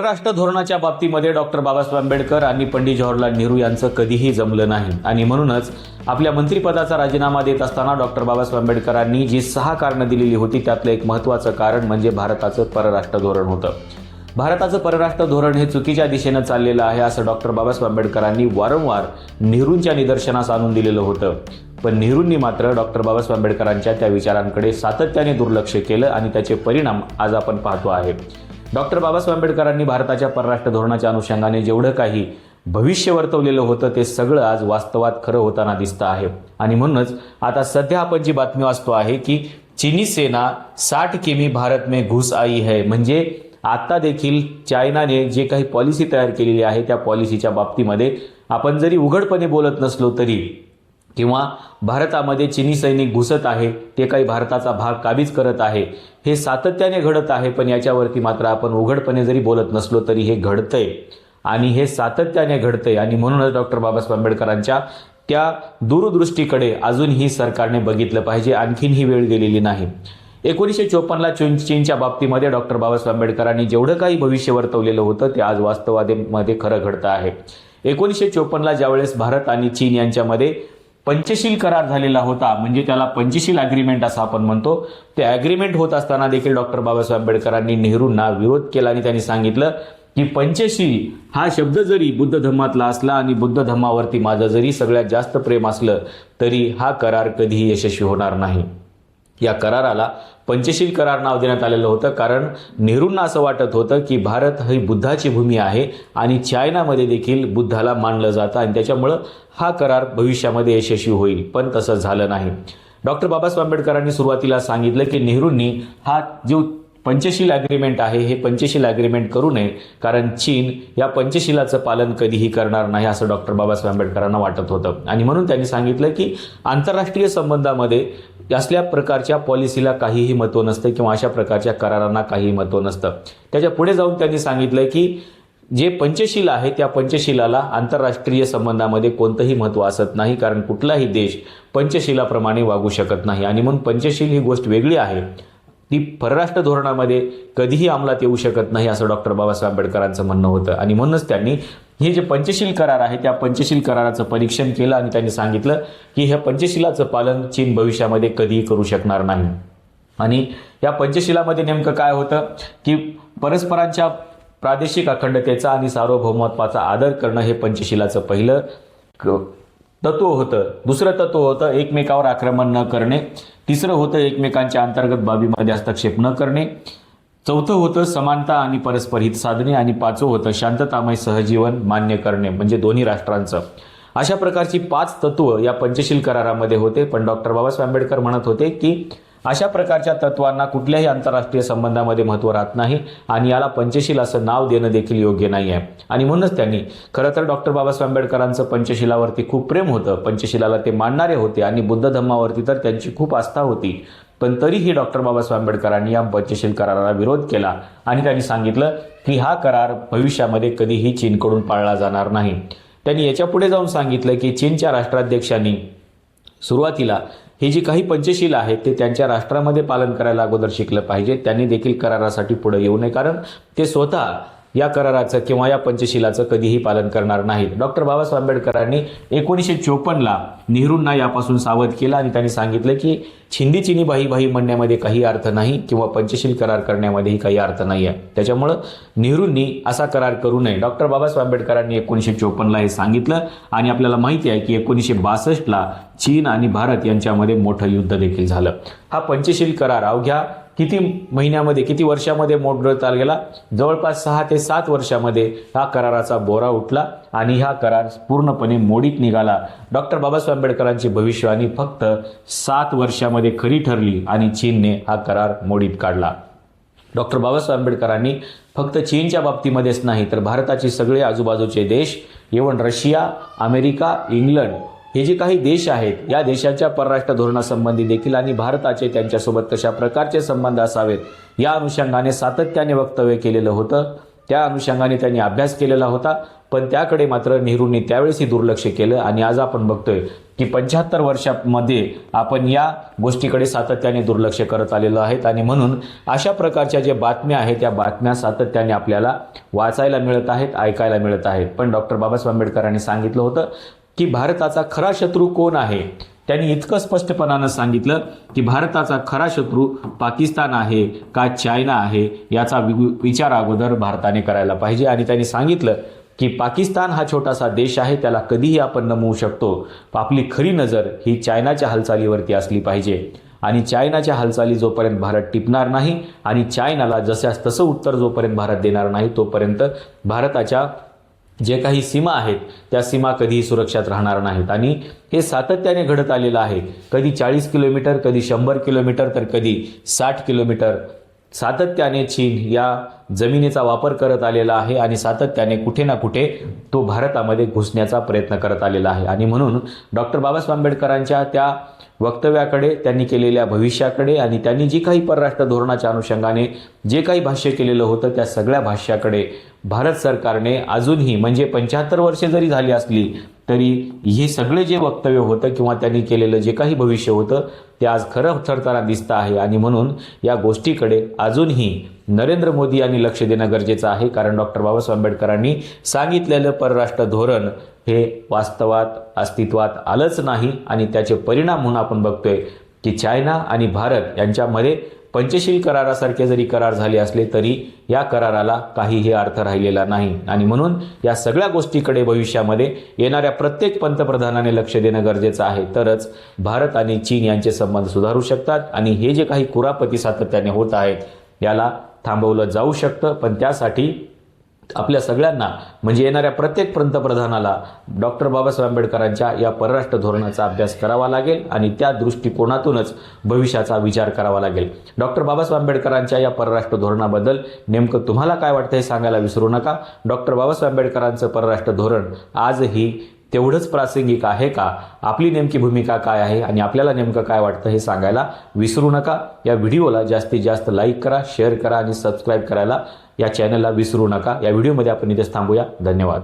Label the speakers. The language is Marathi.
Speaker 1: परराष्ट्र धोरणाच्या बाबतीमध्ये डॉक्टर बाबासाहेब आंबेडकर आणि पंडित जवाहरलाल नेहरू यांचं कधीही जमलं नाही आणि म्हणूनच आपल्या मंत्रिपदाचा राजीनामा देत असताना डॉक्टर बाबासाहेब आंबेडकरांनी जी 6 कारणं दिलेली होती त्यातलं एक महत्त्वाचं कारण म्हणजे भारताचं परराष्ट्र धोरण होतं। भारताचं परराष्ट्र धोरण हे चुकीच्या दिशेनं चाललेलं आहे असं डॉक्टर बाबासाहेब आंबेडकरांनी वारंवार नेहरूंच्या निदर्शनास आणून दिलेलं होतं। पण नेहरूंनी मात्र डॉक्टर बाबासाहेब आंबेडकरांच्या त्या विचारांकडे सातत्याने दुर्लक्ष केलं आणि त्याचे परिणाम आज आपण पाहतो आहे। डॉक्टर बाबासाहेब आंबेडकरांनी भारताच्या परराष्ट्र धोरणाच्या अनुषंगाने जेवढं काही भविष्य वर्तवलेलं होतं ते सगळं आज वास्तवात खरं होताना दिसतं आहे आणि म्हणूनच आता सध्या आपण जी बातमी वाचतो आहे की चीनी सेना 60 किमी भारत में घुस आई है, म्हणजे आता देखील चायनाने जे काही पॉलिसी तयार केलेली आहे त्या पॉलिसीच्या बाबतीमध्ये आपण जरी उघडपणे बोलत नसलो तरी किंवा भारतामध्ये चीनी सैनिक घुसत आहे, ते काही भारताचा भाग काबीज करत आहे, हे सातत्याने घडत आहे। पण याच्यावरती मात्र आपण उघडपणे जरी बोलत नसलो तरी हे घडतंय आणि हे सातत्याने घडतंय आणि म्हणूनच डॉक्टर बाबासाहेब आंबेडकरांच्या त्या दूरदृष्टीकडे अजूनही सरकारने बघितलं पाहिजे, आणखीन ही वेळ गेलेली नाही। 1954ला चीनच्या बाबतीमध्ये डॉक्टर बाबासाहेब आंबेडकरांनी जेवढं काही भविष्य वर्तवलेलं होतं ते आज वास्तवामध्ये खरं घडतं आहे। 1954ला ज्यावेळेस भारत आणि चीन यांच्यामध्ये पंचशील करार झालेला होता, म्हणजे त्याला पंचशील अग्रीमेंट असं आपण म्हणतो, ते अग्रीमेंट होत असताना देखील डॉक्टर बाबासाहेब आंबेडकरांनी नेहरूंना विरोध केला आणि त्यांनी सांगितलं की पंचशील हा शब्द जरी बुद्ध धर्मातला असला आणि बुद्ध धर्मावरती माझं जरी सगळ्यात जास्त प्रेम असलं तरी हा करार कधीही यशस्वी होणार नाही। या कराराला पंचशील करार नाव देण्यात आलेलं होतं कारण नेहरूंना असं वाटत होतं की भारत ही बुद्धाची भूमी आहे आणि चायनामध्ये देखील बुद्धाला मानलं जातं आणि त्याच्यामुळं हा करार भविष्यामध्ये यशस्वी होईल, पण तसं झालं नाही। डॉक्टर बाबासाहेब आंबेडकरांनी सुरुवातीला सांगितलं की नेहरूंनी हा जो पंचशील अग्रीमेंट आहे हे पंचशील अग्रीमेंट करू नये कारण चीन या पंचशिलाचं पालन कधीही करणार नाही असं डॉक्टर बाबासाहेब आंबेडकरांना वाटत होतं आणि म्हणून त्यांनी सांगितलं की आंतरराष्ट्रीय संबंधामध्ये असल्या प्रकारच्या पॉलिसीला काहीही महत्त्व नसतं किंवा अशा प्रकारच्या करारांना काहीही महत्त्व नसतं। त्याच्या पुढे जाऊन त्यांनी सांगितलं की जे पंचशील आहे त्या पंचशिलाला आंतरराष्ट्रीय संबंधामध्ये कोणतंही महत्त्व असत नाही कारण कुठलाही देश पंचशिलाप्रमाणे वागू शकत नाही आणि म्हणून पंचशील ही गोष्ट वेगळी आहे, ती परराष्ट्र धोरणामध्ये कधीही अंमलात येऊ शकत नाही असं डॉक्टर बाबासाहेब आंबेडकरांचं म्हणणं होतं आणि म्हणूनच त्यांनी हे जे पंचशील करार आहे त्या पंचशील कराराचं परीक्षण केलं आणि त्यांनी सांगितलं की ह्या पंचशिलाचं पालन चीन भविष्यामध्ये कधीही करू शकणार नाही। आणि या पंचशिलामध्ये नेमकं काय होतं की परस्परांच्या प्रादेशिक अखंडतेचा आणि सार्वभौमत्वाचा आदर करणं हे पंचशिलाचं पहिलं तत्व होतं। दुसरं तत्व होतं एकमेकावर आक्रमण न करणे, तिसरं होतं एकमेकांच्या अंतर्गत बाबीमध्ये हस्तक्षेप न करणे, चौथं होतं समानता आणि परस्पर हित साधणे आणि पाचवं होतं शांततामय सहजीवन मान्य करणे म्हणजे दोन्ही राष्ट्रांचं। अशा प्रकारची 5 तत्व या पंचशील करारामध्ये होते, पण डॉक्टर बाबासाहेब आंबेडकर म्हणत होते की अशा प्रकारच्या तत्वांना कुठल्याही आंतरराष्ट्रीय संबंधामध्ये महत्त्व राहत नाही आणि याला पंचशील असं नाव देणं देखील योग्य नाही आहे आणि म्हणूनच त्यांनी खरं तर डॉक्टर बाबासाहेब आंबेडकरांचं पंचशिलावरती खूप प्रेम होतं, पंचशिलाला ते मानणारे होते आणि बुद्ध धर्मावरती तर त्यांची खूप आस्था होती, पण तरीही डॉक्टर बाबासाहेब आंबेडकरांनी या पंचशील कराराला विरोध केला आणि त्यांनी सांगितलं की हा करार भविष्यामध्ये कधीही चीनकडून पाळला जाणार नाही। त्यांनी याच्या पुढे जाऊन सांगितलं की चीनच्या राष्ट्राध्यक्षांनी सुरुवातीला हे जी काही पंचशील आहे ते त्यांच्या राष्ट्रामध्ये पालन करायला अगोदर शिकलं पाहिजे, त्यांनी देखील करारासाठी पुढे येऊ नये कारण ते स्वतः या कराराचं किंवा या पंचशिलाचं कधीही पालन करणार नाहीत। डॉक्टर बाबासाहेब आंबेडकरांनी 1954ला नेहरूंना यापासून सावध केलं आणि त्यांनी सांगितलं की छिंदी चिनी बाही बाही म्हणण्यामध्ये काही अर्थ नाही किंवा पंचशील करार करण्यामध्येही काही अर्थ नाही आहे, त्याच्यामुळं नेहरूंनी असा करार करू नये। डॉक्टर बाबासाहेब आंबेडकरांनी 1954ला हे सांगितलं आणि आपल्याला माहिती आहे की 1962ला चीन आणि भारत यांच्यामध्ये मोठं युद्ध देखील झालं। हा पंचशील करार अवघ्या किती महिन्यामध्ये किती वर्षामध्ये मोडता गेला, जवळपास 6 ते 7 वर्षामध्ये हा कराराचा बोरा उठला आणि हा करार पूर्णपणे मोडीत निघाला। डॉक्टर बाबासाहेब आंबेडकरांची भविष्यवाणी फक्त 7 वर्षामध्ये खरी ठरली आणि चीनने हा करार मोडीत काढला। डॉक्टर बाबासाहेब आंबेडकरांनी फक्त चीनच्या बाबतीमध्येच नाही तर भारताचे सगळे आजूबाजूचे देश, इव्हन रशिया, अमेरिका, इंग्लंड हे जे काही देश आहेत या देशांच्या परराष्ट्र धोरणासंबंधी देखील आणि भारताचे त्यांच्यासोबत कशा प्रकारचे संबंध असावेत या अनुषंगाने सातत्याने वक्तव्य केलेलं होतं त्या अनुषंगाने त्यांनी अभ्यास केलेला होता, पण त्याकडे मात्र नेहरूंनी त्यावेळेसही दुर्लक्ष केलं आणि आज आपण बघतोय की 75 वर्षांमध्ये आपण या गोष्टीकडे सातत्याने दुर्लक्ष करत आलेलो आहेत. आणि म्हणून अशा प्रकारच्या ज्या बातम्या आहेत त्या बातम्या सातत्याने आपल्याला वाचायला मिळत आहेत, ऐकायला मिळत आहेत. पण डॉक्टर बाबासाहेब आंबेडकरांनी सांगितलं होतं की भारताचा खरा शत्रू कोण आहे. त्यांनी इतकं स्पष्टपणानं सांगितलं की भारताचा खरा शत्रू पाकिस्तान आहे का चायना आहे याचा विचार अगोदर भारताने करायला पाहिजे. आणि त्यांनी सांगितलं की पाकिस्तान हा छोटासा देश आहे, त्याला कधीही आपण नमवू शकतो. आपली खरी नजर ही चायनाच्या हालचालीवरती असली पाहिजे. आणि चायनाच्या हालचाली जोपर्यंत भारत टिपणार नाही आणि चायनाला जशास तसं उत्तर जोपर्यंत भारत देणार नाही तोपर्यंत भारताच्या जे काही सीमा आहेत त्या सीमा कधीही सुरक्षित राहणार नाहीत. आणि हे सातत्याने घडत आलेलं आहे. कधी 40 किलोमीटर, कधी 100 किलोमीटर, तर कधी 60 किलोमीटर सातत्याने चीन या जमिनीचा वापर करत आलेला आहे आणि सातत्याने कुठे ना कुठे तो भारतामध्ये घुसण्याचा प्रयत्न करत आलेला आहे. आणि म्हणून डॉक्टर बाबासाहेब आंबेडकरांच्या त्या वक्तव्याकडे, त्यांनी केलेल्या भविष्याकडे आणि त्यांनी जी काही परराष्ट्र धोरणाच्या अनुषंगाने जे काही भाष्य केलेलं होतं त्या सगळ्या भाष्याकडे भारत सरकारने अजूनही, म्हणजे 75 वर्षे जरी झाली असली तरी हे सगळे जे वक्तव्य होतं किंवा त्यांनी केलेलं जे काही भविष्य होतं ते आज खरं ठरताना दिसतं आहे. आणि म्हणून या गोष्टीकडे अजूनही नरेंद्र मोदी यांनी लक्ष देणं गरजेचं आहे. कारण डॉक्टर बाबासाहेब आंबेडकरांनी सांगितलेलं परराष्ट्र धोरण हे वास्तवात अस्तित्वात आलंच नाही. आणि त्याचे परिणाम म्हणून आपण बघतोय की चायना आणि भारत यांच्यामध्ये पंचशील करारासारखे जरी करार झाले असले तरी या कराराला काहीही अर्थ राहिलेला नाही. आणि म्हणून या सगळ्या गोष्टीकडे भविष्यामध्ये येणाऱ्या प्रत्येक पंतप्रधानाने लक्ष देणं गरजेचं आहे. तरच भारत आणि चीन यांचे संबंध सुधारू शकतात आणि हे जे काही कुरापती सातत्याने होत आहेत याला थांबवलं जाऊ शकतं. पण त्यासाठी आपल्या सगळ्यांना, म्हणजे येणाऱ्या प्रत्येक पंतप्रधानाला डॉक्टर बाबासाहेब आंबेडकरांच्या या परराष्ट्र धोरणाचा अभ्यास करावा लागेल आणि त्या दृष्टिकोनातूनच भविष्याचा विचार करावा लागेल. डॉक्टर बाबासाहेब आंबेडकरांच्या या परराष्ट्र धोरणाबद्दल नेमकं तुम्हाला काय वाटतं हे सांगायला विसरू नका. डॉक्टर बाबासाहेब आंबेडकरांचं परराष्ट्र धोरण आजही तेवढंच प्रासंगिक आहे का, आपली नेमकी भूमिका काय आहे आणि आपल्याला नेमकं काय वाटतं हे सांगायला विसरू नका. या व्हिडिओला जास्तीत जास्त लाईक करा, शेअर करा आणि सबस्क्राईब करायला या चॅनलला विसरू नका. या व्हिडिओमध्ये आपण इथेच थांबूया. धन्यवाद.